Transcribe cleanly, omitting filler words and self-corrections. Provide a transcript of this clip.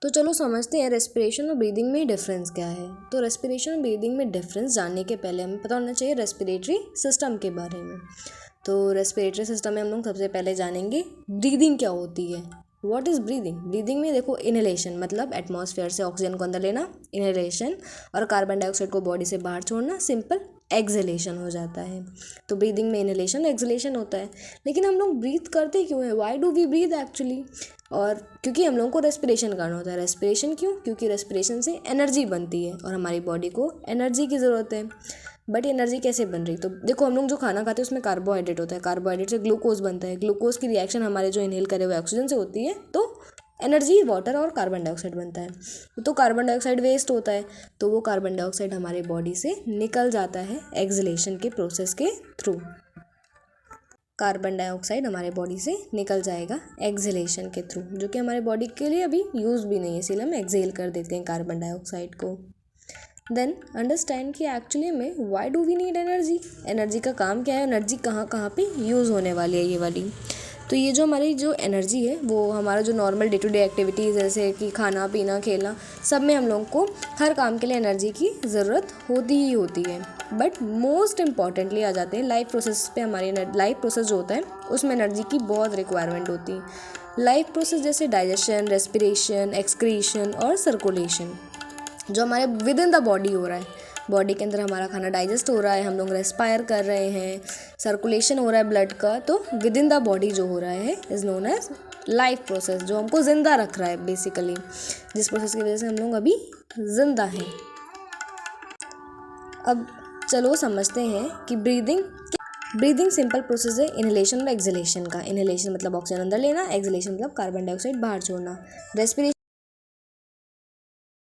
तो चलो समझते हैं रेस्पिरेशन और ब्रीदिंग में डिफरेंस क्या है। तो रेस्पिरेशन और ब्रीदिंग में डिफरेंस जानने के पहले हमें पता होना चाहिए रेस्पिरेटरी सिस्टम के बारे में। तो रेस्पिरेटरी सिस्टम में हम लोग सबसे पहले जानेंगे ब्रीदिंग क्या होती है। What is breathing? ब्रीदिंग में देखो, इनहेलेशन मतलब एटमॉस्फेयर से ऑक्सीजन को अंदर लेना, इनहेलेशन, और कार्बन डाइऑक्साइड को बॉडी से बाहर छोड़ना सिंपल एक्सहेलेशन हो जाता है। तो ब्रीदिंग में इनहेलेशन एक्सहेलेशन होता है। लेकिन हम लोग ब्रीथ करते क्यों है? Why do we breathe actually? और क्योंकि हम लोगों को रेस्पिरेशन करना होता है। रेस्पिरेशन क्यों? क्योंकि रेस्पिरेशन से एनर्जी बनती है और हमारी बॉडी को एनर्जी की ज़रूरत है। बट एनर्जी कैसे बन रही? तो देखो, हम लोग जो खाना खाते हैं उसमें कार्बोहाइड्रेट होता है, कार्बोहाइड्रेट से ग्लूकोज बनता है, ग्लूकोज की रिएक्शन हमारे जो इनहेल करे हुए ऑक्सीजन से होती है, तो एनर्जी वाटर और कार्बन डाइऑक्साइड बनता है। तो कार्बन डाइऑक्साइड वेस्ट होता है, तो वो कार्बन डाइऑक्साइड हमारे बॉडी से निकल जाता है एक्सहेलेशन के प्रोसेस के थ्रू। कार्बन डाइऑक्साइड हमारे बॉडी से निकल जाएगा एक्सहेलेशन के थ्रू, जो कि हमारे बॉडी के लिए अभी यूज़ भी नहीं है, इसीलिए हम एक्सहेल कर देते हैं कार्बन डाइऑक्साइड को। देन अंडरस्टैंड कि एक्चुअली में why do we need energy? Energy का काम क्या है? एनर्जी कहाँ कहाँ पे यूज़ होने वाली है ये वाली। तो ये जो हमारी जो एनर्जी है वो हमारा जो normal day to day activities जैसे कि खाना पीना खेलना, सब में हम लोगों को हर काम के लिए एनर्जी की ज़रूरत होती ही होती है। बट मोस्ट इम्पॉर्टेंटली आ जाते हैं लाइफ प्रोसेस पे। हमारी लाइफ प्रोसेस जो होता है उसमें एनर्जी की बहुत रिक्वायरमेंट होती है। लाइफ प्रोसेस जैसे डाइजेशन, रेस्पिरेशन, एक्सक्रीशन और सर्कुलेशन, जो हमारे विद इन द बॉडी हो रहा है। बॉडी के अंदर हमारा खाना डाइजेस्ट हो रहा है, हम लोग रेस्पायर कर रहे हैं, सर्कुलेशन हो रहा है ब्लड का, तो विद इन द बॉडी जो हो रहा है is known as life process, जो हमको ज़िंदा रख रहा है बेसिकली, जिस प्रोसेस की वजह से हम लोग अभी ज़िंदा हैं। अब चलो समझते हैं कि ब्रीदिंग सिंपल प्रोसेस है इनहेलेशन और एक्सहेलेशन का। इनहेलेशन मतलब ऑक्सीजन अंदर लेना, एक्सहेलेशन मतलब कार्बन डाइऑक्साइड बाहर छोड़ना। रेस्पिरेशन